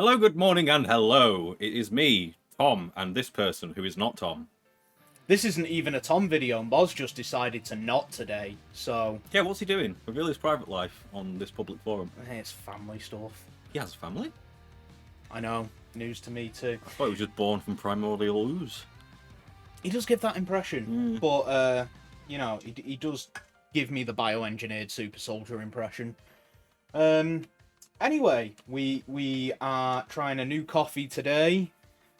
Hello, good morning, and hello. It is me, Tom, and this person who is not Tom. This isn't even a Tom video, and Moz just decided to not today, so... Yeah, what's he doing? Reveal his private life on this public forum. It's family stuff. He has a family? I know. News to me too. I thought he was just born from primordial ooze. He does give that impression, but, you know, he does give me the bioengineered super soldier impression. Anyway, we are trying a new coffee today,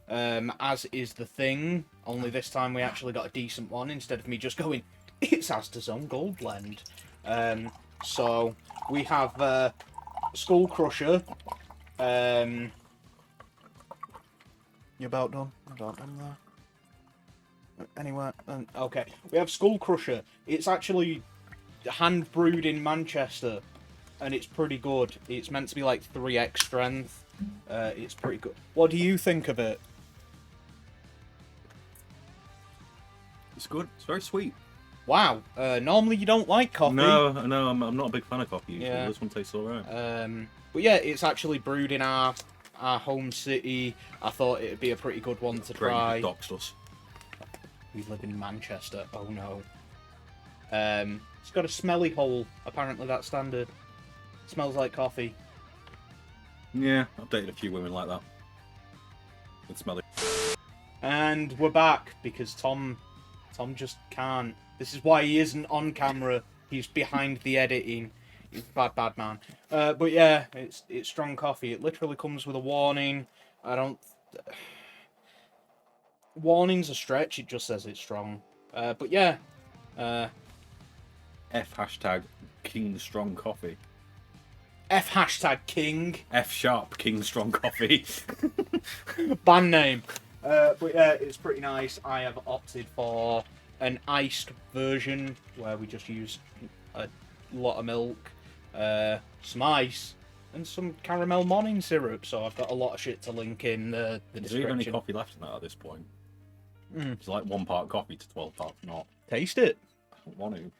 as is the thing, only this time we actually got a decent one instead of me just going, it's Asda's own gold blend. So we have Skull Crusher. You about done? About done there? Anywhere? Okay, we have Skull Crusher. It's actually hand brewed in Manchester, and it's pretty good. It's meant to be like 3x strength. It's pretty good. What do you think of it? It's good. It's very sweet. Wow. Normally you don't like coffee. No, I'm not a big fan of coffee usually. Yeah. This one tastes alright. But yeah, it's actually brewed in our home city. I thought it'd be a pretty good one to try. Doxed us. We live in Manchester. Oh no. It's got a smelly hole. Apparently that's standard. Smells like coffee. Yeah, I've dated a few women like that. It's smelly. And we're back because Tom just can't. This is why he isn't on camera. He's behind the editing. He's a bad man. But yeah, it's strong coffee. It literally comes with a warning. Warning's a stretch. It just says it's strong. But yeah. F hashtag King Strong Coffee. F hashtag King. F sharp King Strong Coffee. Band name. But yeah, it's pretty nice. I have opted for an iced version where we just use a lot of milk, some ice, and some caramel morning syrup. So I've got a lot of shit to link in the description. Is there any coffee left in that at this point? It's like 1 part coffee to 12 parts not. Taste it. I don't want to.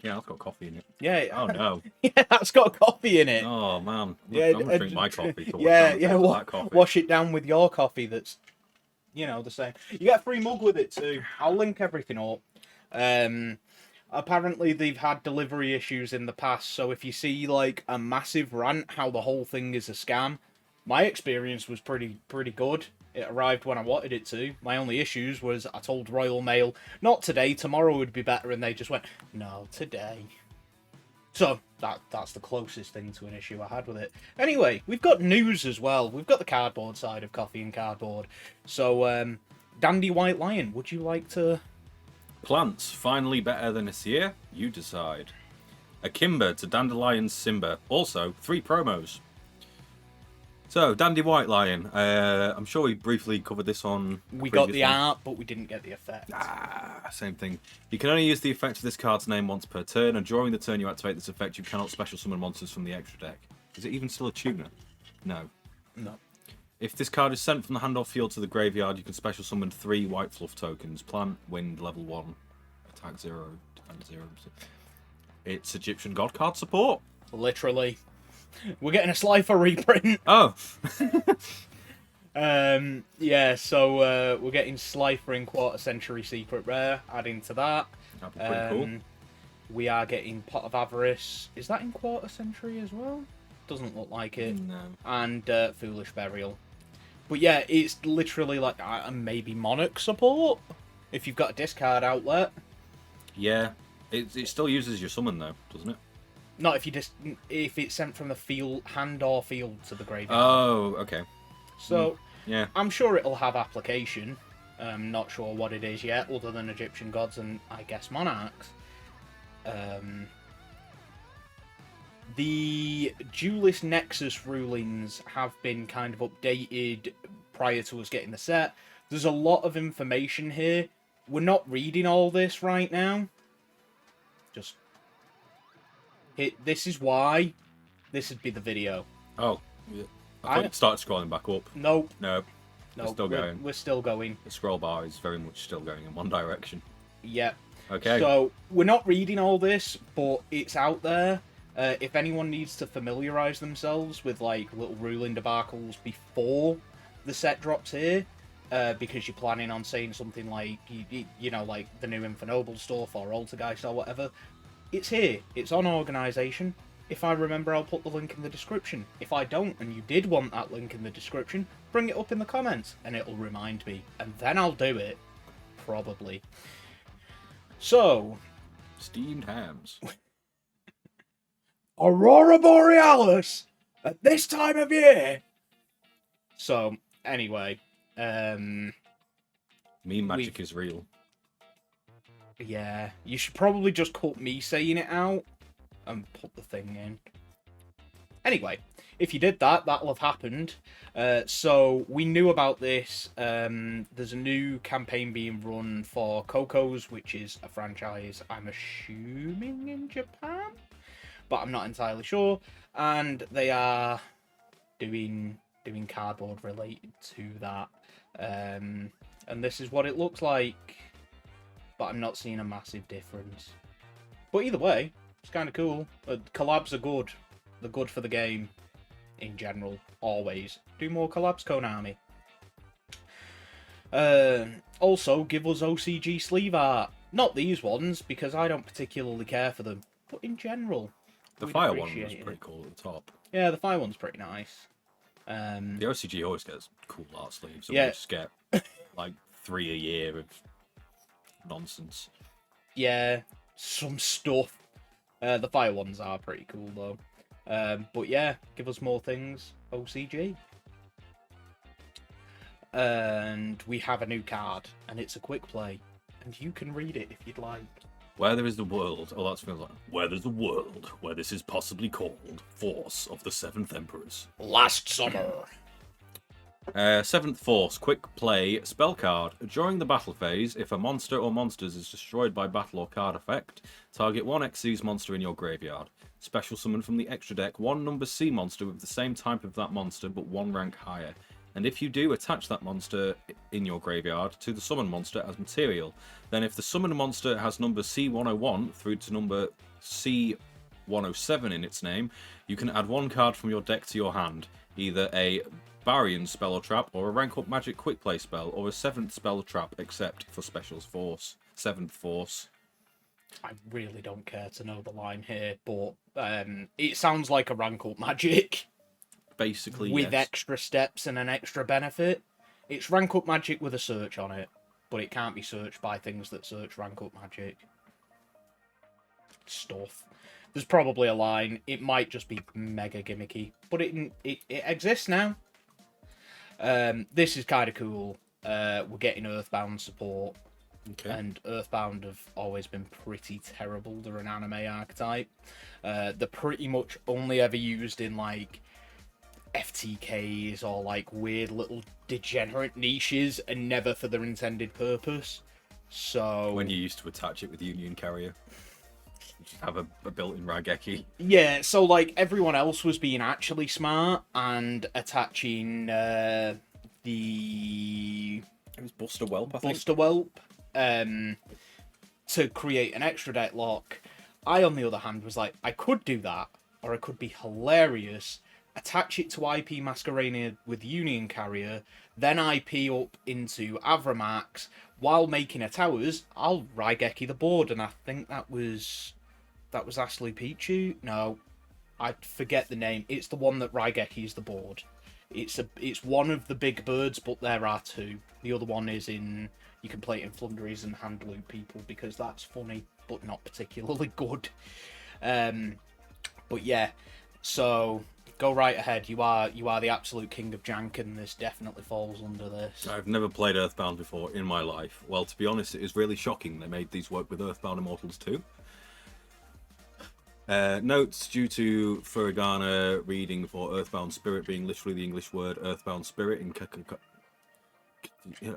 Yeah, that's got coffee in it. Yeah. Oh no. Yeah, that's got coffee in it. Oh man. Yeah, I'm gonna drink my coffee. To coffee. Wash it down with your coffee. That's, you know, the same. You get a free mug with it too. I'll link everything up. Apparently they've had delivery issues in the past, so if you see like a massive rant how the whole thing is a scam, my experience was pretty good. It arrived when I wanted it to. My only issues was I told Royal Mail, not today, tomorrow would be better, and they just went, no, today. So, that's the closest thing to an issue I had with it. Anyway, we've got news as well. We've got the cardboard side of Coffee and Cardboard. So, Dandy White Lion, would you like to... Plants, finally better than a seer? You decide. Akimbo to Dandelion Simba. Also, 3 promos. So, Dandy White Lion. I'm sure we briefly covered this on... We got the art, but we didn't get the effect. Same thing. You can only use the effect of this card's name once per turn, and during the turn you activate this effect, you cannot special summon monsters from the extra deck. Is it even still a tuner? No. No. If this card is sent from the hand or field to the graveyard, you can special summon 3 white fluff tokens. Plant, wind, level 1, attack 0, and 0. It's Egyptian God card support. Literally. We're getting a Slifer reprint. Oh. Yeah, so we're getting Slifer in Quarter Century Secret Rare, adding to that. That'd be pretty cool. We are getting Pot of Avarice. Is that in Quarter Century as well? Doesn't look like it. No. And Foolish Burial. But yeah, it's literally like maybe Monarch support, if you've got a discard outlet. Yeah. It still uses your summon though, doesn't it? Not if it's sent from the field, hand or field to the graveyard. Oh, okay. So, yeah, I'm sure it'll have application. Not sure what it is yet, other than Egyptian gods and, I guess, monarchs. The Duelist Nexus rulings have been kind of updated prior to us getting the set. There's a lot of information here. We're not reading all this right now. Just... This is why this would be the video. Oh, yeah. I thought it started scrolling back up. Nope. No. We're still going. We're still going. The scroll bar is very much still going in one direction. Yeah. Okay. So, we're not reading all this, but it's out there. If anyone needs to familiarize themselves with like little ruling debacles before the set drops here, because you're planning on saying something like you know, like the new Infernoble stuff or Altergeist or whatever, it's here. It's on Organisation. If I remember, I'll put the link in the description. If I don't, and you did want that link in the description, bring it up in the comments, and it'll remind me, and then I'll do it. Probably. So, Steamed hams. Aurora Borealis at this time of year. So, anyway, Meme magic is real. yeah, you should probably just cut me saying it out and put the thing in. Anyway, if you did that, that'll have happened. So we knew about this. There's a new campaign being run for Coco's, which is a franchise, I'm assuming, in Japan, but I'm not entirely sure. And they are doing cardboard related to that. And this is what it looks like. But I'm not seeing a massive difference. But either way, it's kind of cool. Collabs are good. They're good for the game in general, always. Do more collabs, Konami. Also, give us OCG sleeve art. Not these ones, because I don't particularly care for them. But in general, the fire one was pretty cool at the top. Yeah, the fire one's pretty nice. The OCG always gets cool art sleeves. So yeah. We just get like 3 a year of nonsense. Yeah, some stuff. The fire ones are pretty cool though. But yeah, give us more things, OCG. And we have a new card, and it's a quick play, and you can read it if you'd like. Where there is the world, oh, that's like, where there's a world where this is possibly called Force of the Seventh Emperors. Last summer. Seventh Force, quick play, spell card. During the battle phase, if a monster or monsters is destroyed by battle or card effect, target one Xyz monster in your graveyard. Special summon from the extra deck one number C monster with the same type of that monster but one rank higher. And if you do, attach that monster in your graveyard to the summon monster as material. Then if the summon monster has number C101 through to number C107 in its name, you can add one card from your deck to your hand. Either a Barian spell or trap, or a rank up magic quick play spell, or a 7th spell or trap, except for Specials Force. 7th Force. I really don't care to know the line here, but it sounds like a rank up magic. Basically, with yes. Extra steps and an extra benefit. It's rank up magic with a search on it, but it can't be searched by things that search rank up magic. Stuff. There's probably a line. It might just be mega gimmicky, but it exists now. This is kind of cool. We're getting Earthbound support. Okay. And Earthbound have always been pretty terrible. They're an anime archetype. They're pretty much only ever used in like FTKs or like weird little degenerate niches and never for their intended purpose. So when you used to attach it with Union Carrier, just have a built-in Raigeki. Yeah, so like everyone else was being actually smart and attaching it was Buster Whelp, I think. Buster Whelp to create an extra deck lock. I, on the other hand, was like, I could do that, or I could be hilarious, attach it to IP Masquerade with Union Carrier, then IP up into Avramax, while making a towers, I'll Raigeki the board, and I think that was Ashley Pichu? No, I forget the name. It's the one that Raigekis the board. It's one of the big birds, but there are two. The other one is in, you can play it in Flunderies and hand loot people, because that's funny, but not particularly good. But yeah, so go right ahead. You are the absolute king of jank, and this definitely falls under this. I've never played Earthbound before in my life. Well, to be honest, it is really shocking they made these work with Earthbound Immortals too. Notes due to Furigana reading for Earthbound Spirit being literally the English word Earthbound Spirit in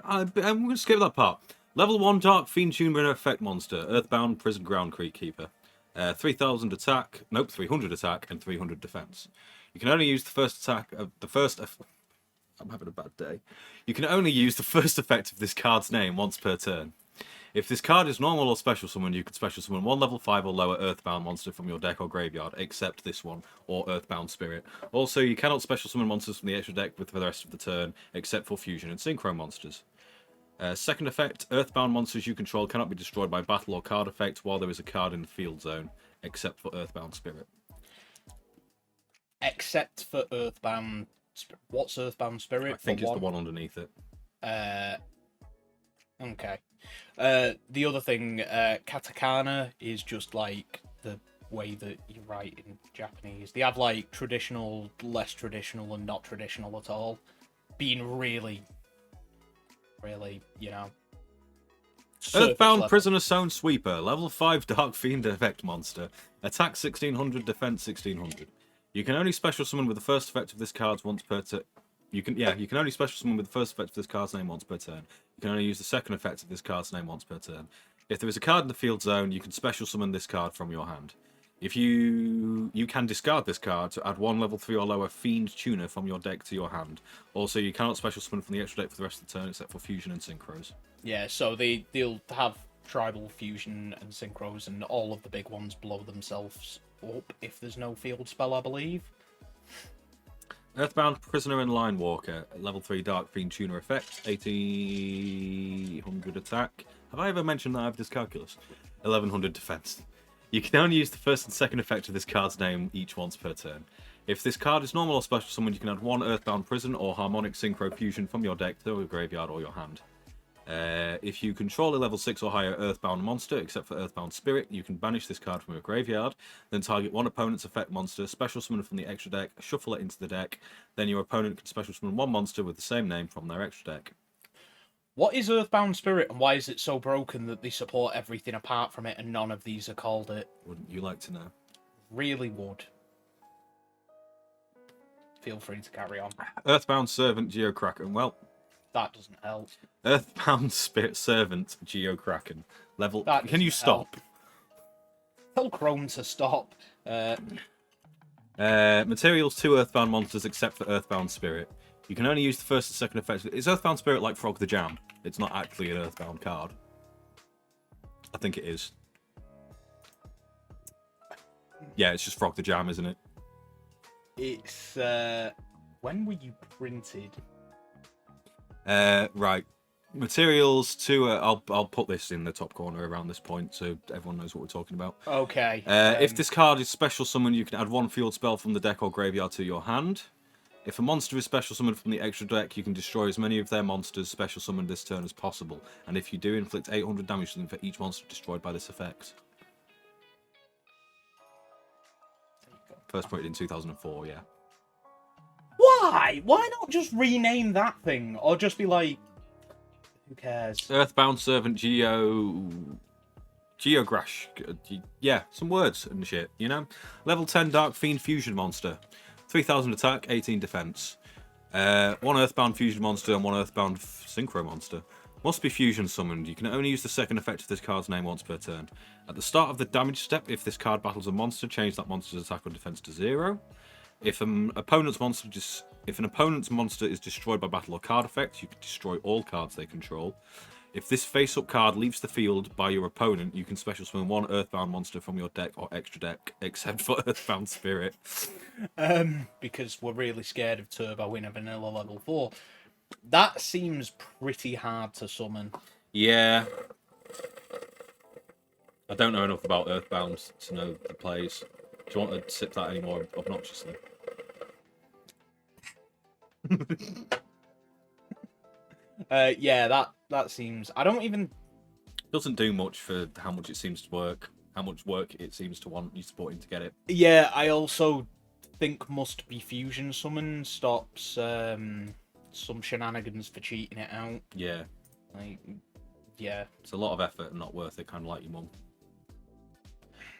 I'm going to skip that part. Level 1 Dark Fiend Tuner effect monster, Earthbound Prison Ground Creek Keeper. 3,000 attack, nope, 300 attack and 300 defense. You can only use the first attack of I'm having a bad day. You can only use the first effect of this card's name once per turn. If this card is normal or special summon, you can special summon one level 5 or lower Earthbound monster from your deck or graveyard, except this one, or Earthbound Spirit. Also, you cannot special summon monsters from the extra deck for the rest of the turn, except for fusion and synchro monsters. Second effect, Earthbound monsters you control cannot be destroyed by battle or card effect while there is a card in the field zone, except for Earthbound Spirit. Except for Earthbound... What's Earthbound Spirit? I think it's the one underneath it. Okay. The other thing, katakana is just like the way that you write in Japanese. They have like traditional, less traditional, and not traditional at all. Being really, you know. Earthbound level. Prisoner Zone Sweeper, level 5 Dark Fiend effect monster. Attack 1600, defense 1600. You can only special summon with the first effect of this card once per turn. You can only special summon with the first effect of this card's name once per turn. You can only use the second effect of this card's name once per turn. If there is a card in the field zone, you can special summon this card from your hand. If you can discard this card to add one level 3 or lower Fiend Tuner from your deck to your hand. Also, you cannot special summon from the extra deck for the rest of the turn except for fusion and synchros. Yeah, so they'll have tribal fusion and synchros, and all of the big ones blow themselves up if there's no field spell, I believe. Earthbound Prisoner and Line Walker, level 3 Dark Fiend Tuner effect, 1800 attack. Have I ever mentioned that I have dyscalculus? 1100 defense. You can only use the first and second effect of this card's name each once per turn. If this card is normal or special summon, you can add one Earthbound Prison or Harmonic Synchro Fusion from your deck to your graveyard or your hand. If you control a level 6 or higher Earthbound monster, except for Earthbound Spirit, you can banish this card from your graveyard, then target one opponent's effect monster, special summon from the extra deck, shuffle it into the deck, then your opponent can special summon one monster with the same name from their extra deck. What is Earthbound Spirit, and why is it so broken that they support everything apart from it and none of these are called it? Wouldn't you like to know? Really would. Feel free to carry on. Earthbound Servant Geokraken. Well, that doesn't help. Earthbound Spirit Servant Geokraken. Level. That Can you stop? Tell Chrome to stop. Materials 2 Earthbound monsters except for Earthbound Spirit. You can only use the first and second effects. Is Earthbound Spirit like Frog the Jam? It's not actually an Earthbound card. I think it is. Yeah, it's just Frog the Jam, isn't it? It's when were you printed? Right. Materials 2. I'll put this in the top corner around this point so everyone knows what we're talking about. Okay. If this card is special summon, you can add one field spell from the deck or graveyard to your hand. If a monster is special summoned from the extra deck, you can destroy as many of their monsters special summoned this turn as possible. And if you do, inflict 800 damage to them for each monster destroyed by this effect. First printed in 2004, yeah. Why? Why not just rename that thing? Or just be like, who cares? Earthbound Servant Geogrash. Yeah, some words and shit, you know? Level 10 Dark Fiend Fusion Monster. 3000 attack, 18 defense. One Earthbound Fusion Monster and one Earthbound Synchro Monster. Must be fusion summoned. You can only use the second effect of this card's name once per turn. At the start of the damage step, if this card battles a monster, change that monster's attack or defense to 0. If an opponent's monster is destroyed by battle or card effect, you can destroy all cards they control. If this face-up card leaves the field by your opponent, you can special summon one Earthbound monster from your deck or extra deck, except for Earthbound Spirit. Because we're really scared of Turbo in a vanilla level 4. That seems pretty hard to summon. Yeah. I don't know enough about Earthbound to know the plays. Do you want to sip that any more obnoxiously? Yeah, that seems... I don't even... Doesn't do much for how much it seems to work. How much work it seems to want you supporting to get it. Yeah, I also think must be fusion summon stops some shenanigans for cheating it out. Yeah. Like, yeah. It's a lot of effort and not worth it, kind of like your mum.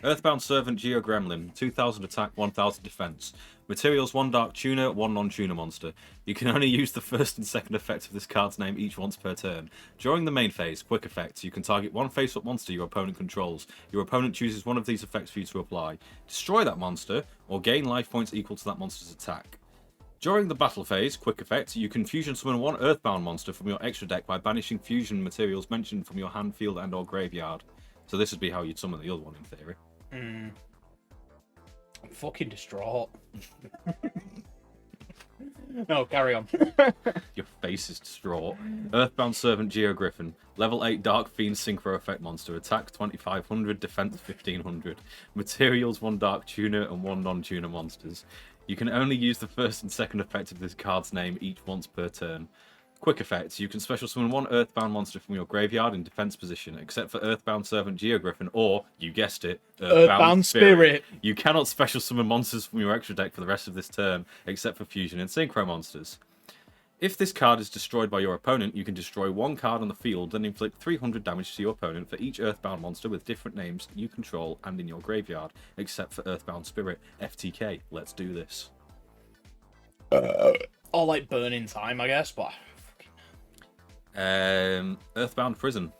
Earthbound Servant Geogremlin, 2000 attack, 1000 defense. Materials 1 Dark Tuner, 1 non-tuner monster. You can only use the first and second effect of this card's name each once per turn. During the main phase, quick effects, you can target one face-up monster your opponent controls. Your opponent chooses one of these effects for you to apply. Destroy that monster, or gain life points equal to that monster's attack. During the battle phase, quick effect, you can fusion summon one Earthbound monster from your extra deck by banishing fusion materials mentioned from your hand, field, and or graveyard. So this would be how you'd summon the other one in theory. I'm fucking distraught. No, carry on. Your face is distraught. Earthbound Servant Geogriffin. Level 8 Dark Fiend Synchro Effect Monster. Attack 2500, Defense 1500. Materials 1 Dark Tuner and 1 non-tuner monsters. You can only use the first and second effect of this card's name each once per turn. Quick effects. You can special summon one Earthbound monster from your graveyard in defense position, except for Earthbound Servant Geogriffin, or, you guessed it, Earthbound Spirit. You cannot special summon monsters from your extra deck for the rest of this turn, except for fusion and synchro monsters. If this card is destroyed by your opponent, you can destroy one card on the field, then inflict 300 damage to your opponent for each Earthbound monster with different names you control and in your graveyard, except for Earthbound Spirit. FTK, let's do this. Or like Burning Time, I guess, but... Earthbound Prison.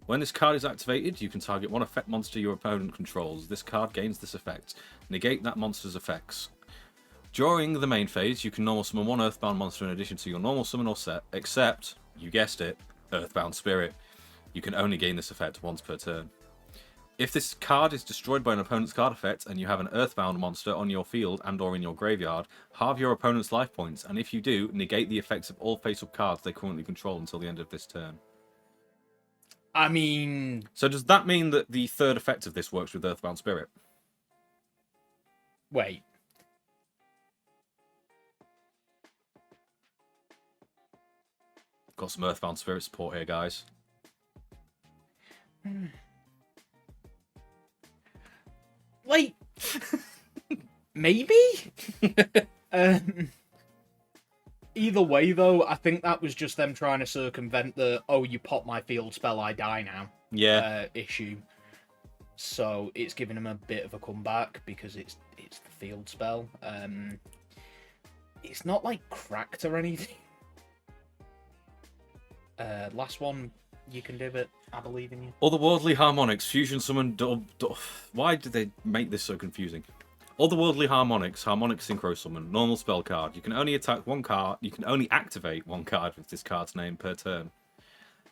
When this card is activated, you can target one effect monster your opponent controls. This card gains this effect. Negate that monster's effects. During the main phase, you can normal summon one Earthbound monster in addition to your normal summon or set, except, you guessed it, Earthbound Spirit. You can only gain this effect once per turn. If this card is destroyed by an opponent's card effect and you have an Earthbound monster on your field and or in your graveyard, halve your opponent's life points, and if you do, negate the effects of all face-up cards they currently control until the end of this turn. I mean... So does that mean that the third effect of this works with Earthbound Spirit? Wait. Got some Earthbound Spirit support here, guys. Like, maybe? Either way, though, I think that was just them trying to circumvent the, oh, you pop my field spell, I die now, issue. So it's giving them a bit of a comeback because it's the field spell. It's not, like, cracked or anything. Last one, you can do it. I believe in you. Otherworldly Harmonics, Fusion Summon... Why did they make this so confusing? Otherworldly Harmonics, Harmonic Synchro Summon, normal spell card. You can only attack one card. You can only activate one card with this card's name per turn.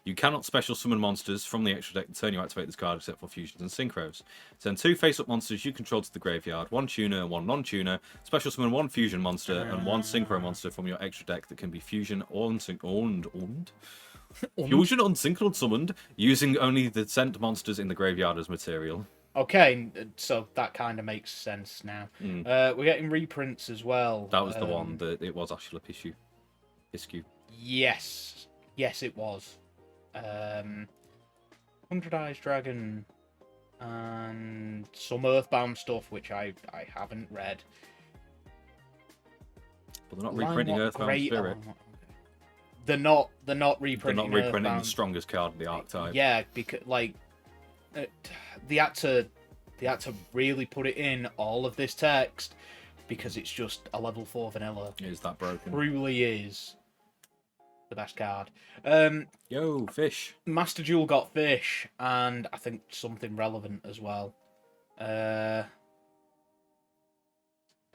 You cannot special summon monsters from the extra deck the turn you activate this card except for fusions and synchros. Send 2 face-up monsters you control to the graveyard, 1 tuner and 1 non-tuner. Special summon 1 fusion monster and 1 synchro monster from your extra deck that can be fusion or fusion unsynchroned summoned using only the sent monsters in the graveyard as material. Okay, so that kind of makes sense now. We're getting reprints as well. That was the one that it was Ashla Piscu. Yes, it was. 100 Eyes Dragon and some Earthbound stuff, which I haven't read. But they're not reprinting Earthbound Spirit. Oh, They're not reprinting. They're not reprinting the strongest card of the archetype. Yeah, because like they had to really put it in all of this text because it's just a level 4 vanilla. Is that broken? Truly is the best card. Yo, fish. Master Duel got fish, and I think something relevant as well. I've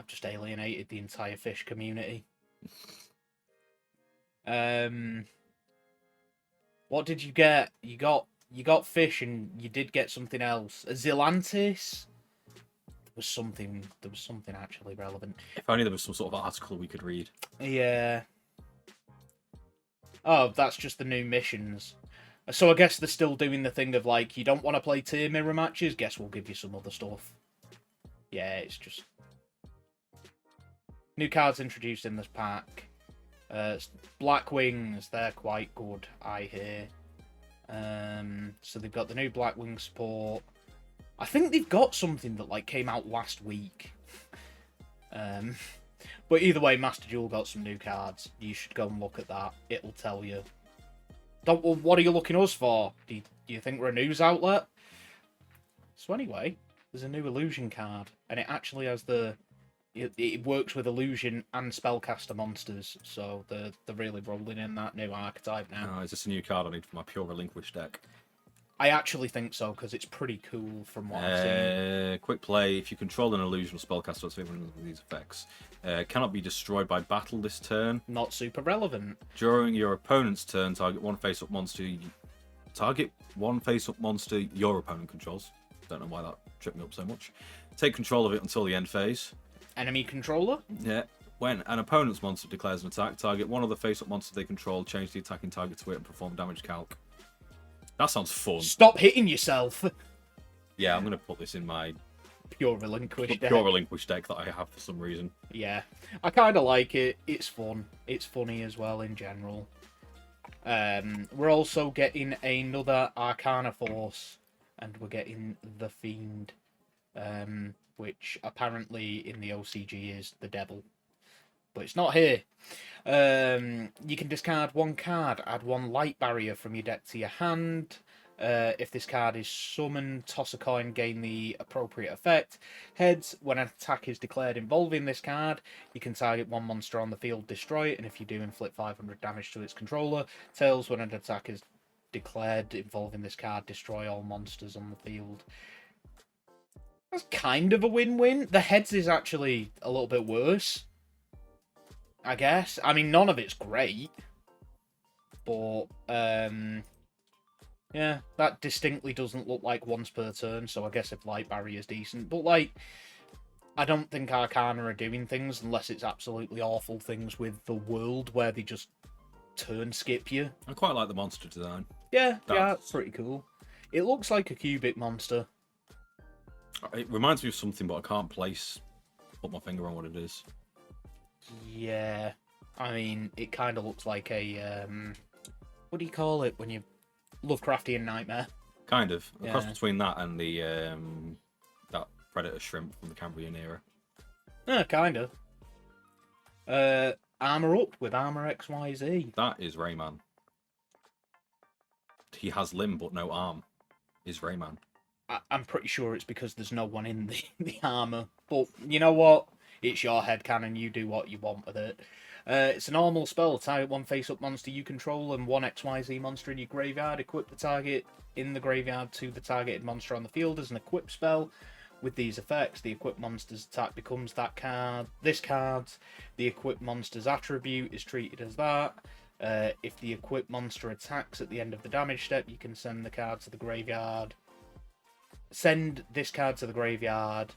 just alienated the entire fish community. What did you get? You got fish, and you did get something else. A Zelantis. There was something actually relevant. If only there was some sort of article we could read. Yeah. Oh, that's just the new missions. So I guess they're still doing the thing of like, you don't want to play tier mirror matches? Guess we'll give you some other stuff. Yeah, it's just new cards introduced in this pack. Black Wings, they're quite good, I hear. So they've got the new Black Wing support. I think they've got something that like came out last week. But either way, Master Duel got some new cards. You should go and look at that. It'll tell you. What are you looking us for? Do you think we're a news outlet? So anyway, there's a new illusion card, and it actually has it works with illusion and spellcaster monsters, so they're really rolling in that new archetype now. Oh, is this a new card I need for my Pure Relinquish deck? I actually think so, because it's pretty cool from what I've seen. Quick play. If you control an illusion or spellcaster, what's one of these effects? Cannot be destroyed by battle this turn. Not super relevant. During your opponent's turn, target one face-up monster. Target one face-up monster your opponent controls. Don't know why that tripped me up so much. Take control of it until the end phase. Enemy controller? Yeah. When an opponent's monster declares an attack, target one other face-up monster they control, change the attacking target to it, and perform damage calc. That sounds fun. Stop hitting yourself! Yeah, I'm going to put this in my Pure Relinquish deck. pure relinquish deck that I have for some reason. Yeah. I kind of like it. It's fun. It's funny as well in general. We're also getting another Arcana Force, and we're getting the Fiend, which apparently in the OCG is the Devil. But it's not here. You can discard one card, add one light barrier from your deck to your hand. If this card is summoned, toss a coin, gain the appropriate effect. Heads, when an attack is declared involving this card, you can target one monster on the field, destroy it, and if you do, inflict 500 damage to its controller. Tails, when an attack is declared involving this card, destroy all monsters on the field. That's kind of a win-win. The heads is actually a little bit worse, I guess. I mean, none of it's great. But, yeah, that distinctly doesn't look like once per turn, so I guess if Light Barrier is decent. But, like, I don't think Arcana are doing things unless it's absolutely awful things with the world where they just turn skip you. I quite like the monster design. Yeah, that's pretty cool. It looks like a cubic monster. It reminds me of something, but I can't put my finger on what it is. Yeah, I mean, it kind of looks like a, what do you call it when you... Lovecraftian nightmare. Kind of. A cross Yeah. between that and the, that Predator shrimp from the Cambrian era. Kind of. Armor up with Armor XYZ. That is Rayman. He has limb but no arm. Is Rayman. I'm pretty sure it's because there's no one in the armor. But you know what? It's your headcanon. You do what you want with it. It's a normal spell. Target one face-up monster you control and one XYZ monster in your graveyard. Equip the target in the graveyard to the targeted monster on the field as an equip spell. With these effects, the equipped monster's attack becomes that card. This card, the equipped monster's attribute is treated as that. If the equipped monster attacks at the end of the damage step, you can send the card to the graveyard. Send this card to the graveyard.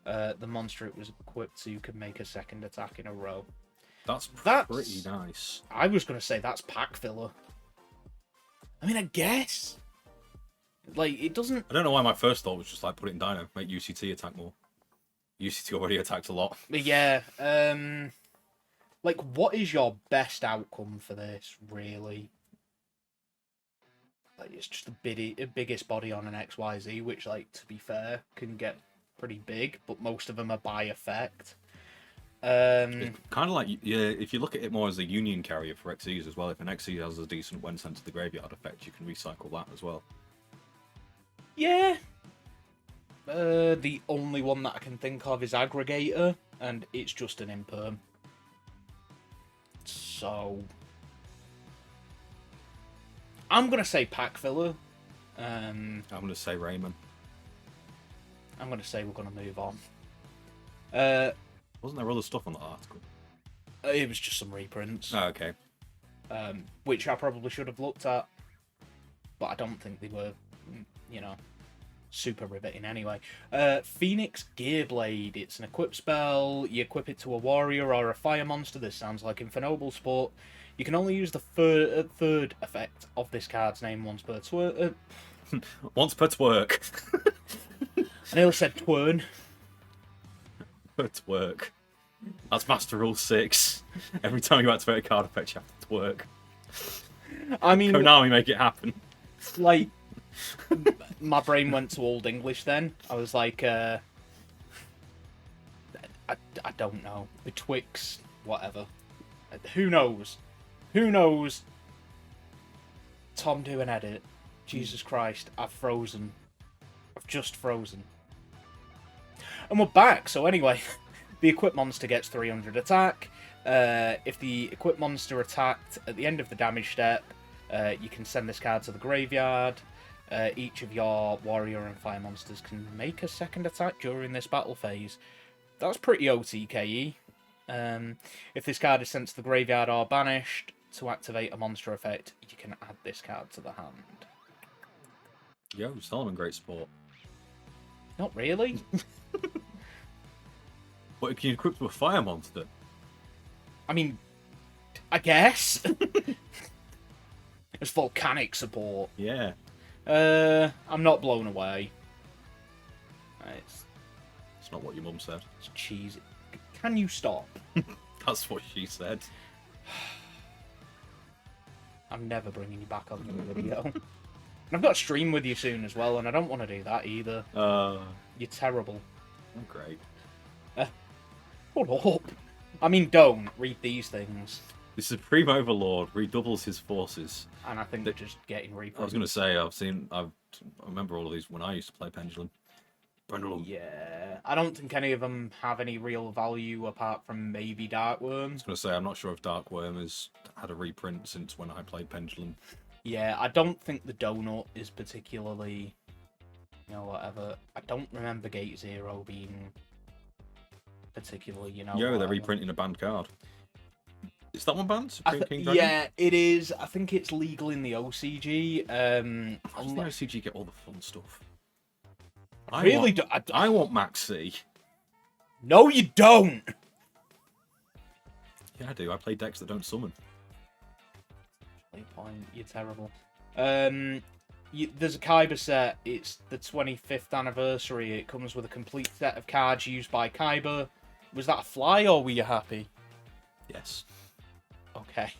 The monster it was equipped to can make a second attack in a row. That's pretty nice. I was going to say that's pack filler. I mean, I guess. Like, it doesn't... I don't know why my first thought was just like, put it in Dino, make UCT attack more. UCT already attacked a lot. Yeah, like, what is your best outcome for this, really? Like, it's just the biggest body on an XYZ, which, like, to be fair, can get pretty big, but most of them are by effect. It's kind of like, yeah, if you look at it more as a union carrier for XEs as well, if an XE has a decent when sent to the graveyard effect, you can recycle that as well. Yeah. The only one that I can think of is Aggregator, and it's just an imperm. So... I'm going to say pack filler. I'm going to say Rayman. I'm going to say we're going to move on. Wasn't there other stuff on that article? It was just some reprints. Oh, okay. Which I probably should have looked at. But I don't think they were, you know, super riveting anyway. Phoenix Gearblade. It's an equip spell. You equip it to a warrior or a fire monster. This sounds like Infernoble Sport. You can only use the third effect of this card's name once per twerk. Once per twerk. I nearly said twern. Per twerk. That's Master Rule 6. Every time you activate a card effect, you have to twerk. I mean... Konami, make it happen. Like... my brain went to Old English then. I was like, I don't know. Betwixt, whatever. Who knows? Who knows? Tom, do an edit. Jesus Christ, I've frozen. I've just frozen. And we're back, so anyway. The equipped monster gets 300 attack. If the equipped monster attacked at the end of the damage step, you can send this card to the graveyard. Each of your warrior and fire monsters can make a second attack during this battle phase. That's pretty OTKE. If this card is sent to the graveyard or banished, to activate a monster effect, you can add this card to the hand. Yo, Solomon, great sport. Not really. What can you equip to a fire monster? I mean, I guess. It's volcanic support. Yeah. I'm not blown away. It's It's not what your mum said. cheesy. Can you stop? That's what she said. I'm never bringing you back on the video. And I've got a stream with you soon as well, and I don't want to do that either. You're terrible. I'm great. Hold up. I mean, don't read these things. The Supreme Overlord redoubles his forces. And I think they're just getting reprinted. I was going to say, I remember all of these when I used to play Pendulum. Pendulum. Yeah, I don't think any of them have any real value apart from maybe Darkworm. I was going to say, I'm not sure if Darkworm has had a reprint since when I played Pendulum. Yeah, I don't think the Donut is particularly, whatever. I don't remember Gate Zero being particularly, Yo, whatever. they're reprinting a banned card. Is that one banned? Supreme King Dragon? Yeah, it is. I think it's legal in the OCG. How does the OCG get all the fun stuff? I want Max C. No, you don't! Yeah, I do. I play decks that don't summon. Point. You're terrible. There's a Kyber set. It's the 25th anniversary. It comes with a complete set of cards used by Kyber. Was that a fly, or were you happy? Yes. Okay.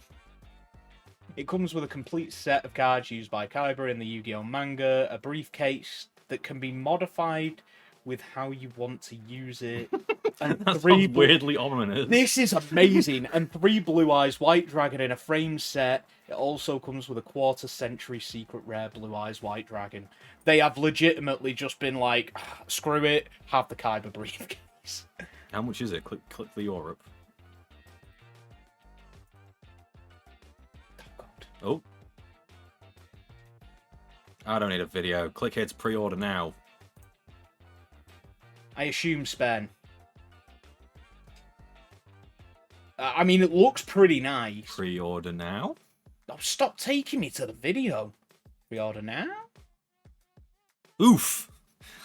It comes with a complete set of cards used by Kyber in the Yu-Gi-Oh! Manga, a briefcase that can be modified with how you want to use it. And That sounds weirdly ominous. This is amazing. And 3 Blue Eyes White Dragon in a frame set. It also comes with a quarter-century secret rare Blue Eyes White Dragon. They have legitimately just been like, screw it, have the Kyber briefcase. How much is it? Click for Europe. Oh, God. Oh. I don't need a video. Click here to pre-order now. I assume Spen. I mean, it looks pretty nice. Pre-order now? Oh, stop taking me to the video. Pre-order now? Oof!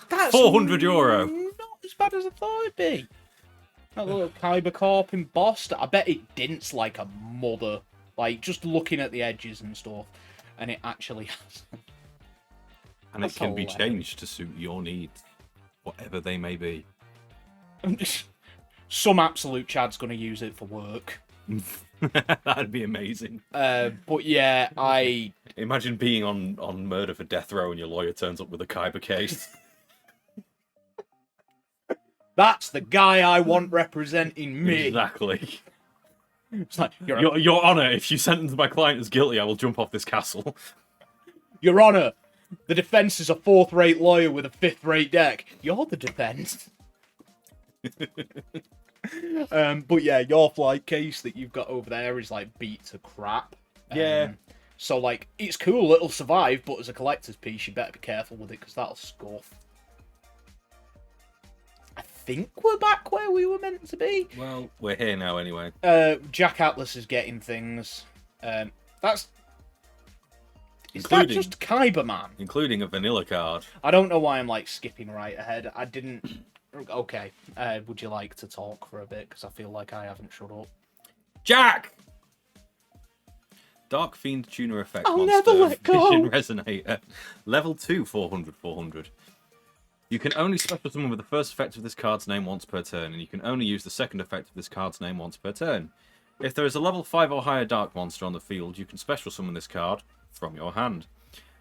That's €400. Not as bad as I thought it'd be. That little Kyber Corp embossed. I bet it dints like a mother. Like, just looking at the edges and stuff. And it actually has. And it can be changed to suit your needs. Whatever they may be. Some absolute Chad's going to use it for work. That'd be amazing. But yeah, Imagine being on murder for death row and your lawyer turns up with a Kyber case. That's the guy I want representing me. Exactly. It's like, Your Honour, if you sentence my client as guilty, I will jump off this castle. Your Honour, the defence is a 4th-rate lawyer with a 5th-rate deck. You're the defence. But yeah, your flight case that you've got over there is like beat to crap. Yeah. So like, it's cool, it'll survive, but as a collector's piece, you better be careful with it because that'll scuff. I think we're back where we were meant to be. Well, we're here now anyway. Jack Atlas is getting things. Is Including- that just Kyber Man? Including a vanilla card. I don't know why I'm like skipping right ahead. I didn't. Okay. Would you like to talk for a bit? Because I feel like I haven't shut up. Jack! Dark Fiend Tuner Effect I'll Monster. never let go. Vision Resonator. Level 2, 400. You can only special summon with the first effect of this card's name once per turn, and you can only use the second effect of this card's name once per turn. If there is a level 5 or higher Dark Monster on the field, you can special summon this card from your hand.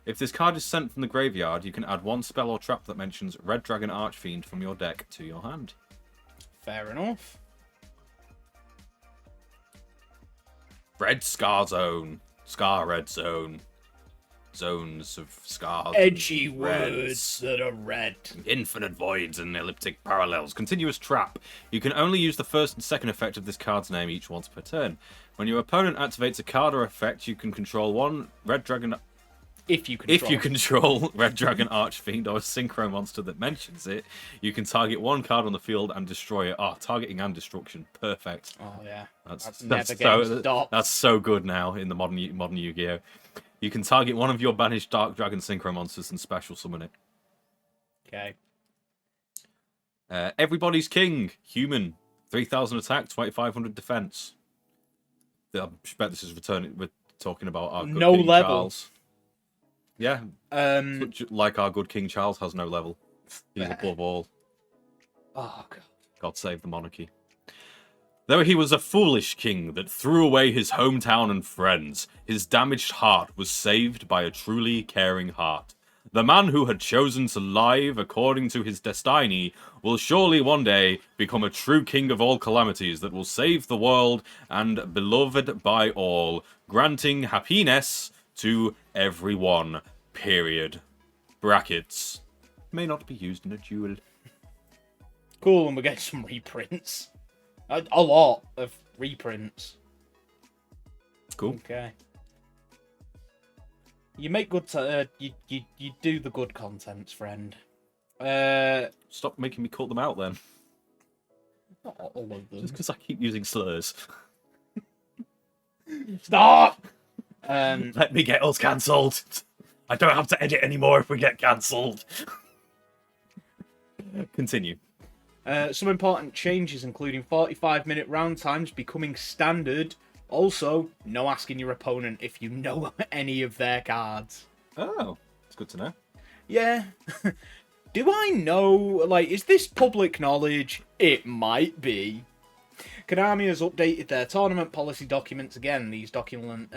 If this card is sent from the graveyard, you can add one spell or trap that mentions Red Dragon Archfiend from your deck to your hand. Fair enough. Red Scar Zone. Scar Red Zone. Zones of scars. Edgy and words reds. that are red. Infinite voids and elliptic parallels. Continuous trap. You can only use the first and second effect of this card's name each once per turn. When your opponent activates a card or effect, you can control one Red Dragon If you control. If you control Red Dragon Archfiend or a Synchro monster that mentions it, you can target one card on the field and destroy it. Oh, targeting and destruction. Perfect. Oh, yeah. That's so good now in the modern Yu-Gi-Oh! You can target one of your banished Dark Dragon Synchro monsters and special summon it. Okay. Everybody's King. Human. 3,000 attack, 2,500 defense. I bet this is we're talking about our good King level. Charles. Yeah. Like our good King Charles has no level. He's above all. Oh, God. God save the monarchy. Though he was a foolish king that threw away his hometown and friends, his damaged heart was saved by a truly caring heart. The man who had chosen to live according to his destiny will surely one day become a true king of all calamities that will save the world and beloved by all, granting happiness to everyone. Period. Brackets. May not be used in a duel. Cool, and we're getting some reprints. A lot of reprints. Cool. Okay. You make good. You do the good contents, friend. Stop making me cut them out then. Not all of them. Just because I keep using slurs. Stop. Let me get us cancelled. I don't have to edit anymore if we get cancelled. Continue. Some important changes, including 45-minute round times becoming standard. Also, no asking your opponent if you know any of their cards. Oh, it's good to know. Yeah. Do I know? Like, is this public knowledge? It might be. Konami has updated their tournament policy documents again. These documents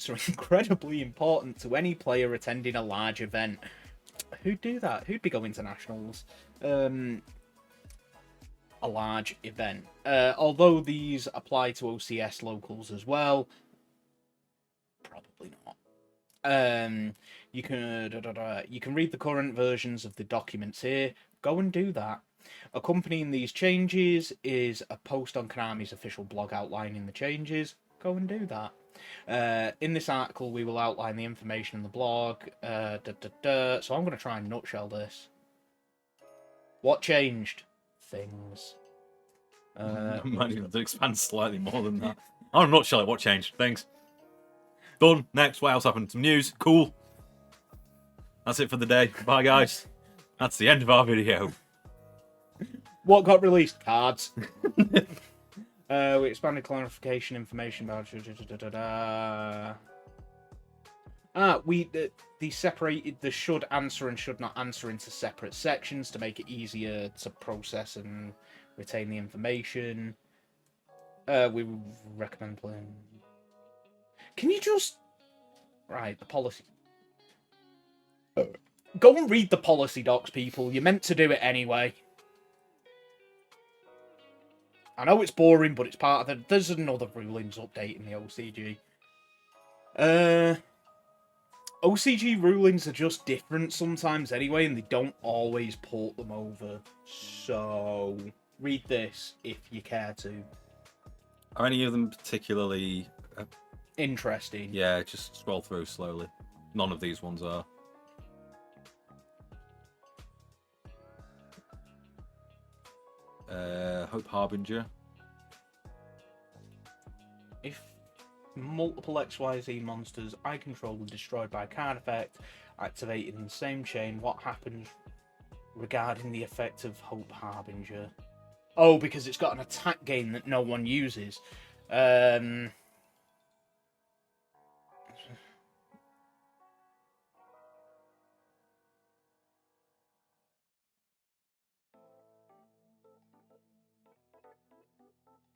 are incredibly important to any player attending a large event. Who'd do that? Who'd be going to nationals? A large event. Although these apply to OCS locals as well, probably not. You can read the current versions of the documents here. Go and do that. Accompanying these changes is a post on Konami's official blog outlining the changes. Go and do that. In this article, we will outline the information in the blog. So I'm going to try and nutshell this. What changed? Things. Might need to expand slightly more than that. I'm not sure what changed. Things. Done. Next. What else happened? Some news. Cool. That's it for the day. Bye, guys. That's the end of our video. What got released? Cards. We expanded clarification information about. They separated the should answer and should not answer into separate sections to make it easier to process and retain the information. We recommend playing. Can you just the policy? Go and read the policy docs, people. You're meant to do it anyway. I know it's boring, but it's part of the. There's another rulings update in the OCG. OCG rulings are just different sometimes anyway, and they don't always port them over. So read this if you care to. Are any of them particularly interesting? Yeah, just scroll through slowly. None of these ones are. Hope Harbinger. If multiple XYZ monsters I control are destroyed by a card effect activated in the same chain, what happens regarding the effect of Hope Harbinger? Oh, because it's got an attack gain that no one uses.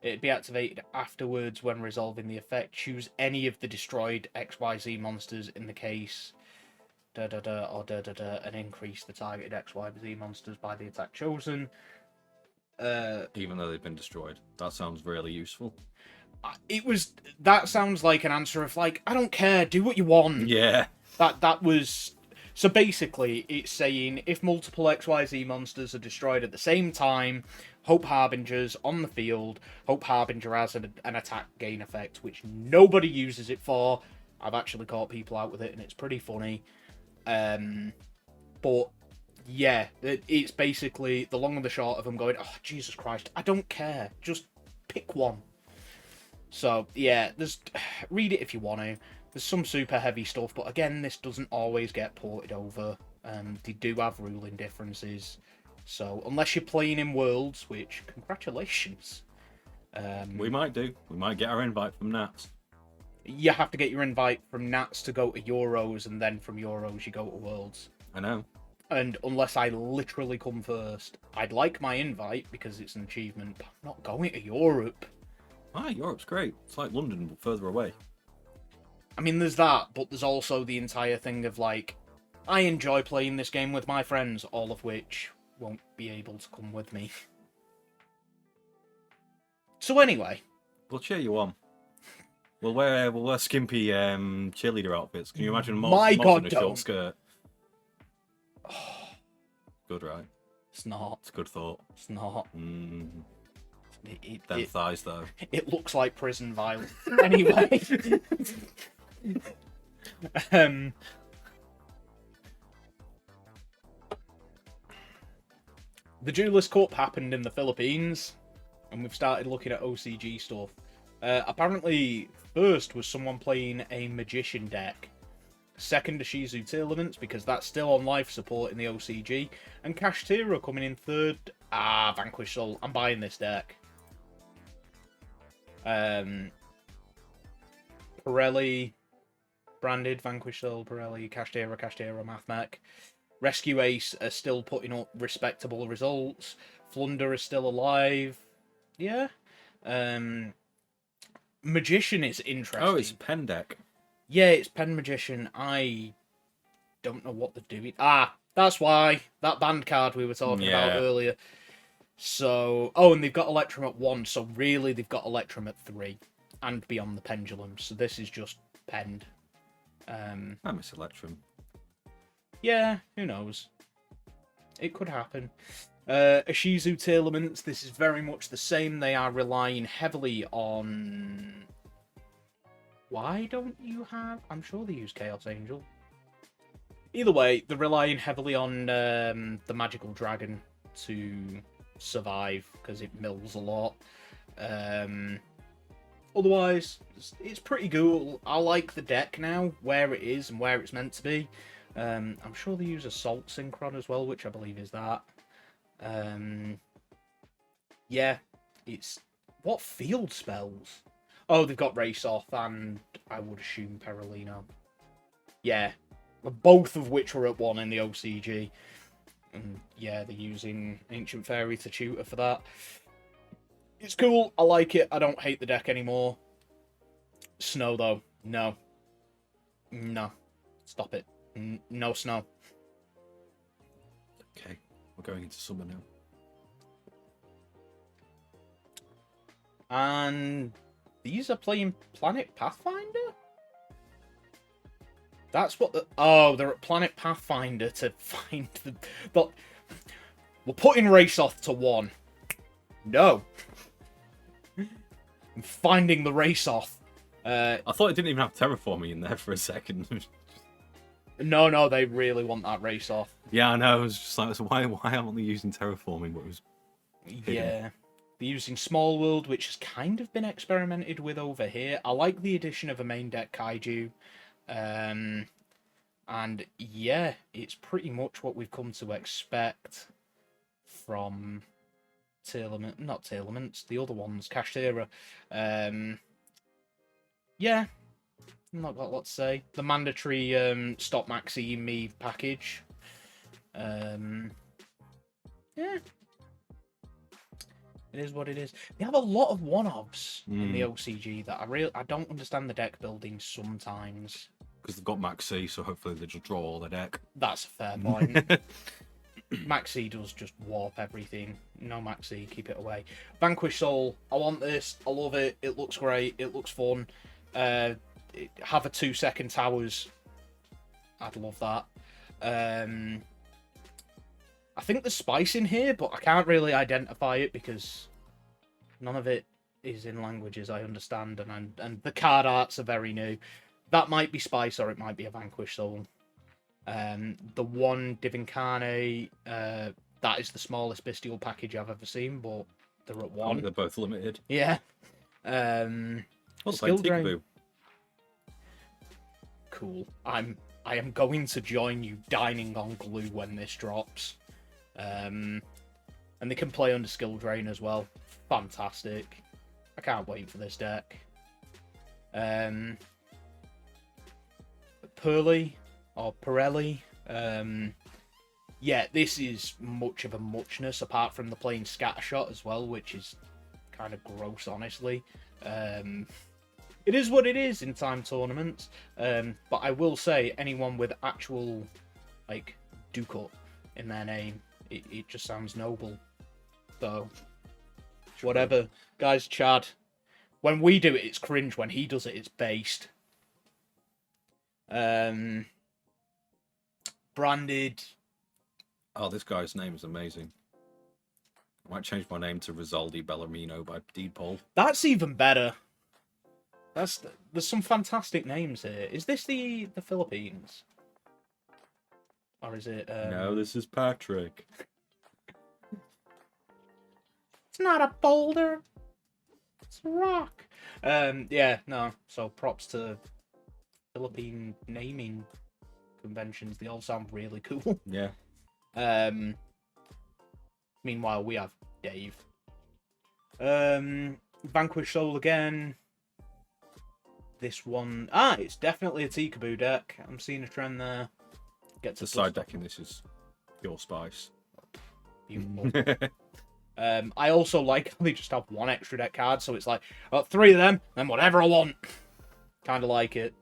It'd be activated afterwards when resolving the effect. Choose any of the destroyed XYZ monsters in the case. And increase the targeted XYZ monsters by the attack chosen. Even though they've been destroyed. That sounds really useful. That sounds like an answer of like, I don't care, do what you want. Yeah. That was So basically, it's saying if multiple XYZ monsters are destroyed at the same time, Hope Harbinger's on the field. Hope Harbinger has an attack gain effect, which nobody uses it for. I've actually caught people out with it, and it's pretty funny. But yeah, it's basically the long and the short of them going, oh, Jesus Christ, I don't care. Just pick one. So yeah, read it if you want to. There's some super heavy stuff, but again, this doesn't always get ported over. They do have ruling differences. So unless you're playing in Worlds, which, congratulations. We might do. We might get our invite from Nats. You have to get your invite from Nats to go to Euros, and then from Euros you go to Worlds. I know. And unless I literally come first, I'd like my invite because it's an achievement, but I'm not going to Europe. Ah, Europe's great. It's like London, but further away. I mean, there's that, but there's also the entire thing of, like, I enjoy playing this game with my friends, all of which won't be able to come with me. So anyway. We'll cheer you on. We'll wear skimpy cheerleader outfits. Can you imagine Moz in a short skirt? Good, right? It's not. It's a good thought. It's not. Them thighs, though. It looks like prison violence. Anyway. The Duelist Cup happened in the Philippines, and we've started looking at OCG stuff. Apparently, first was someone playing a Magician deck. Second, Shizu Telements, because that's still on life support in the OCG. And Kashtira coming in third. Vanquish Soul. I'm buying this deck. Pirelli, branded, Vanquish Soul, Pirelli, Kashtira, Mathmech. Rescue Ace are still putting up respectable results. Flunder is still alive. Yeah. Magician is interesting. Oh, it's a pen deck. Yeah, it's Pen Magician. I don't know what they're doing. That's why. That band card we were talking about earlier. So, and they've got Electrum at 1, so really they've got Electrum at 3. And Beyond the Pendulum, so this is just penned. I miss Electrum. Yeah, who knows? It could happen. Ishizu Telements, this is very much the same. They are relying heavily on... Why don't you have... I'm sure they use Chaos Angel. Either way, they're relying heavily on the Magical Dragon to survive, because it mills a lot. Otherwise, it's pretty cool. I like the deck now, where it is and where it's meant to be. I'm sure they use Assault Synchron as well, which I believe is that. Yeah, it's... What field spells? Oh, they've got Race Off and I would assume Perolino. Yeah, both of which were at 1 in the OCG. And yeah, they're using Ancient Fairy to tutor for that. It's cool, I like it, I don't hate the deck anymore. Snow though, no. No. Stop it. No snow. Okay, we're going into summer now. And these are playing Planet Pathfinder? That's what the... Oh, they're at Planet Pathfinder to find the... We're putting Race Off to 1. No. I'm finding the Race Off. I thought it didn't even have Terraforming in there for a second. No, they really want that Race Off. Yeah, I know. I was just like, so why aren't they using Terraforming? But it was hidden. Yeah. They're using Small World, which has kind of been experimented with over here. I like the addition of a main deck Kaiju. And yeah, it's pretty much what we've come to expect from not Telements, the other ones, Kashtira. Yeah, not got a lot to say. The mandatory Stop Maxine Me package. Yeah. It is what it is. They have a lot of one-offs in the OCG that I don't understand the deck building sometimes. Because they've got Max C, so hopefully they just draw all their deck. That's a fair point. Max C does just warp everything. No Max C, keep it away. Vanquish Soul, I want this, I love it, it looks great, it looks fun. Have a 2-second towers. I'd love that. I think there's spice in here, but I can't really identify it because none of it is in languages I understand, and the card arts are very new. That might be spice, or it might be a vanquished soul. The one Divincarne, that is the smallest bestial package I've ever seen, but they're at one. They're both limited. Yeah. Skill drain. Peekaboo. Cool. I am going to join you dining on glue when this drops. And they can play under skill drain as well. Fantastic. I can't wait for this deck. Pearly or Pirelli. Yeah, this is much of a muchness apart from the playing scattershot as well, which is kind of gross, honestly. It is what it is in time tournaments. But I will say, anyone with actual, like, Ducat in their name, it just sounds noble. So, whatever. Guys, Chad, when we do it, it's cringe. When he does it, it's based. Branded. Oh, this guy's name is amazing. I might change my name to Rizaldi Bellarmino by Deed Paul. That's even better. There's some fantastic names here. Is this the Philippines? Or is it... No, this is Patrick. It's not a boulder. It's a rock. Yeah, no. So props to Philippine naming conventions. They all sound really cool. Yeah. Meanwhile, we have Dave. Vanquish Soul again. This one... it's definitely a Peekaboo deck. I'm seeing a trend there. The side decking this is pure spice. Beautiful. I also like how they just have one extra deck card, so it's like, oh, 3 of them, then whatever I want. Kind of like it.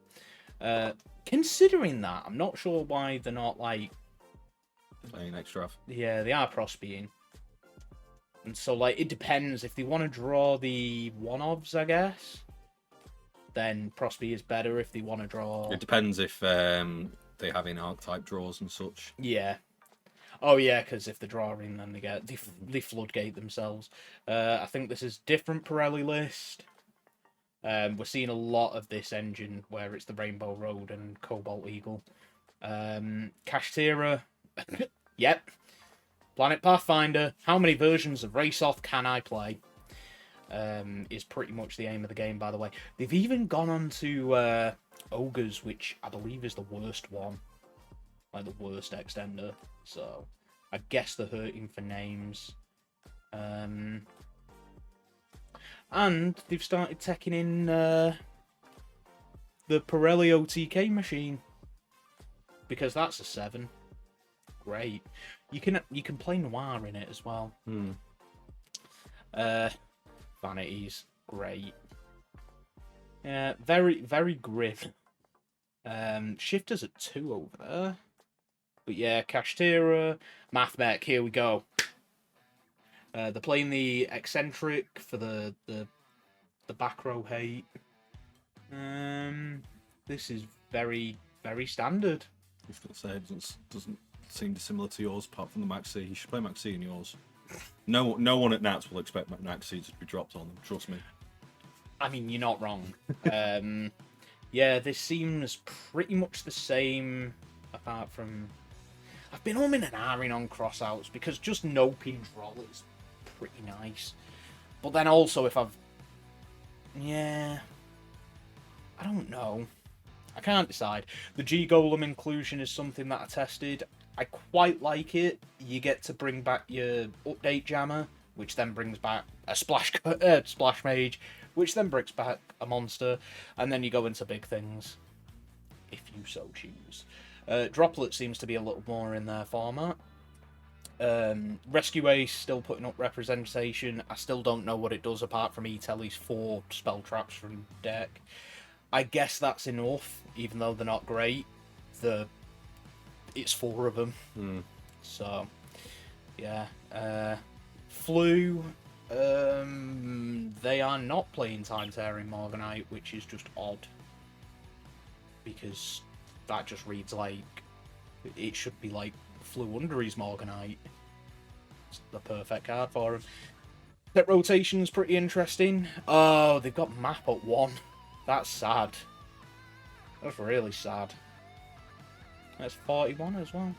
Considering that, I'm not sure why they're not, like... Playing extra. Yeah, they are prospering. And so, like, it depends. If they want to draw the one-ofs, I guess, then Prosby is better. If they want to draw... It depends if they have in archetype draws and such. Yeah. Oh, yeah, because if they're drawing, then they floodgate themselves. I think this is different Pirelli list. We're seeing a lot of this engine where it's the Rainbow Road and Cobalt Eagle. Kashtira. Yep. Planet Pathfinder. How many versions of Race Off can I play? Is pretty much the aim of the game, by the way. They've even gone on to Ogres, which I believe is the worst one. Like the worst extender. So, I guess they're hurting for names. And they've started taking in the Pirelli OTK machine. Because that's a 7. Great. You can play Noir in it as well. Vanities. Great. Yeah, very, very grim. Shifters at 2 over there. But yeah, Kashtira, Mathmech, here we go. They're playing the Eccentric for the back row hate. This is very, very standard. I was going to say, it doesn't seem dissimilar to yours, apart from the Maxi. You should play Maxi in yours. No one at Nats will expect Maxi to be dropped on them, trust me. I mean, you're not wrong. Yeah, this seems pretty much the same, apart from... I've been umming and ahhing on crossouts, because just no pin roll is pretty nice. But then also, if I've... Yeah... I don't know. I can't decide. The G-Golem inclusion is something that I tested. I quite like it. You get to bring back your update jammer, which then brings back a splash mage, which then brings back a monster, and then you go into big things, if you so choose. Droplet seems to be a little more in their format. Rescue Ace still putting up representation. I still don't know what it does apart from E-Telly's 4 spell traps from deck. I guess that's enough, even though they're not great. It's 4 of them. So, yeah. Flu, they are not playing Time Tearing Morganite, which is just odd. Because that just reads like It should be like flew under his Morganite. It's the perfect card for him. Set rotation's pretty interesting. Oh, they've got map at 1. That's sad. That's really sad. That's 41 as well.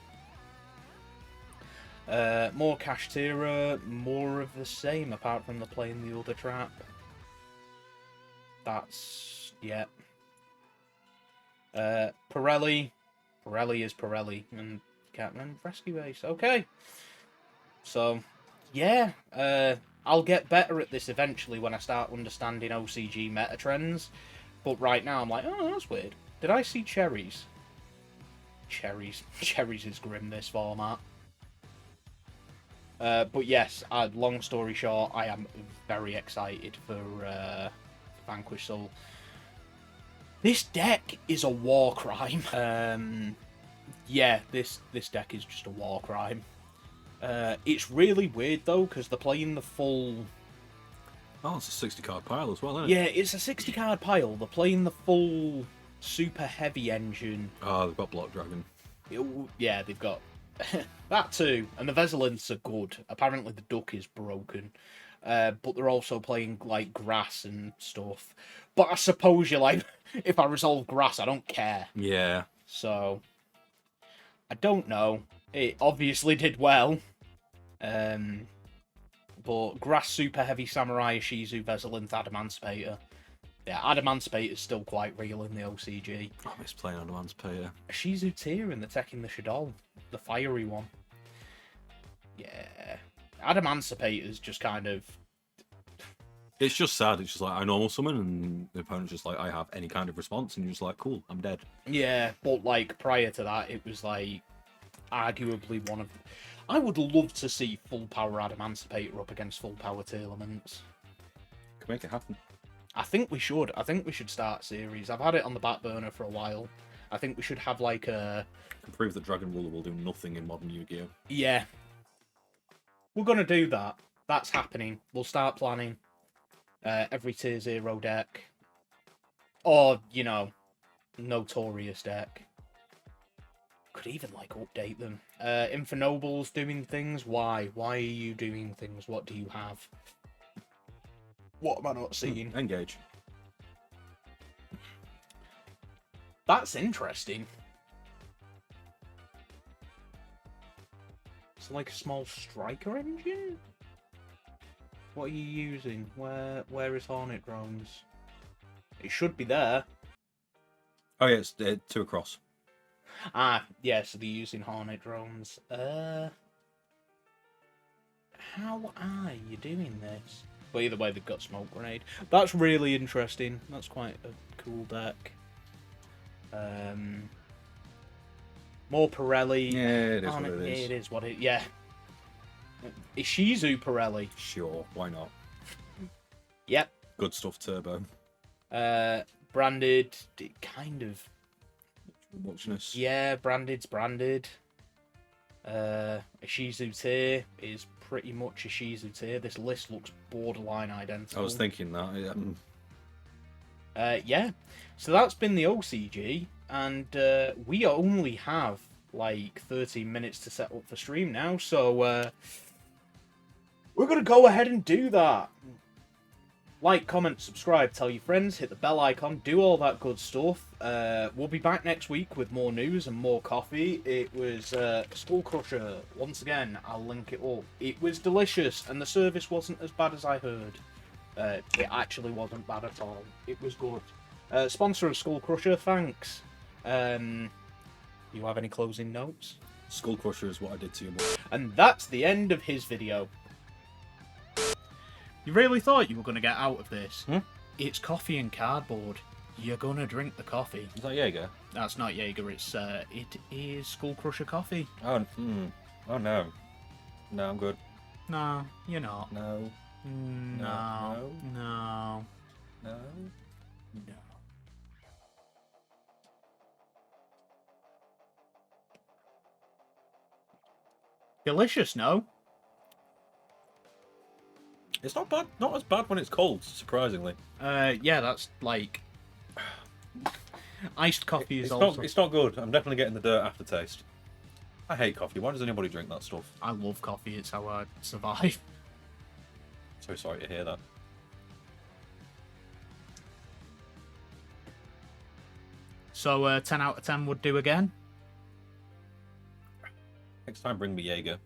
More Kashtira, more of the same, apart from the playing the other trap. That's... yeah. Pirelli. Pirelli is Pirelli. And Captain Rescue Base. Okay. So, yeah. I'll get better at this eventually when I start understanding OCG meta trends. But right now I'm like, oh, that's weird. Did I see cherries? Cherries. Cherries is grim, this format. But yes, long story short, I am very excited for Vanquish Soul. This deck is a war crime. Yeah, this deck is just a war crime. It's really weird though, because they're playing the full... Oh, it's a 60 card pile as well, isn't it? Yeah, it's a 60 card pile. They're playing the full super heavy engine. Oh, they've got Block Dragon. Yeah, they've got that too. And the Veselins are good. Apparently the duck is broken. But they're also playing like grass and stuff. But I suppose you're like, if I resolve grass, I don't care. Yeah. So, I don't know. It obviously did well. But Grass Super Heavy Samurai Ishizu Veselinth Adamantipator. Yeah, Adamantipator is still quite real in the OCG. I miss playing Adamantipator. Ishizu Tear in the Tekken the Shadol. The fiery one. Yeah. Adamantipator is just kind of... It's just sad. It's just like, I normal summon and the opponent's just like, I have any kind of response, and you're just like, cool, I'm dead. Yeah, but like prior to that, it was like arguably one of... I would love to see full power Adamantipator up against full power Telements. Can make it happen. I think we should. I think we should start a series. I've had it on the back burner for a while. I think we should have like a... Can prove that Dragon Ruler will do nothing in modern Yu-Gi-Oh! Yeah. We're going to do that. That's happening. We'll start planning every tier 0 deck. Or, you know, notorious deck. Could even like update them. Infinoble's doing things. Why? Why are you doing things? What do you have? What am I not seeing? Engage. That's interesting. It's like a small striker engine? What are you using? Where is Hornet Drones? It should be there. Oh yeah, it's 2 across. Ah, yeah, so they're using Hornet Drones. How are you doing this? But either way, they've got Smoke Grenade. That's really interesting. That's quite a cool deck. More Pirelli. Yeah, it is what it is. It is what it... Yeah. Ishizu Pirelli. Sure, why not? Yep. Good stuff, Turbo. Branded, kind of... Muchness. Yeah, branded's branded. Ishizu Tier is pretty much Ishizu Tier. This list looks borderline identical. I was thinking that, yeah. Yeah. So that's been the OCG, and we only have like 13 minutes to set up for stream now, so we're going to go ahead and do that. Like, comment, subscribe, tell your friends, hit the bell icon, do all that good stuff. We'll be back next week with more news and more coffee. It was Skull Crusher. Once again, I'll link it up. It was delicious, and the service wasn't as bad as I heard. It actually wasn't bad at all. It was good. Sponsor of Skull Crusher, thanks. You have any closing notes? Skull Crusher is what I did to you. And that's the end of his video. You really thought you were going to get out of this? Hmm? It's coffee and cardboard. You're going to drink the coffee. Is that Jaeger? That's not Jaeger, it is Skull Crusher coffee. Oh, oh no. No, I'm good. No, you're not. No. No. No. No. No. Delicious, no? It's not bad. Not as bad when it's cold, surprisingly. Yeah, that's like... Iced coffee is it's also... It's not good. I'm definitely getting the dirt aftertaste. I hate coffee. Why does anybody drink that stuff? I love coffee. It's how I survive. So sorry to hear that. So 10 out of 10 would do again. Next time, bring me Jaeger.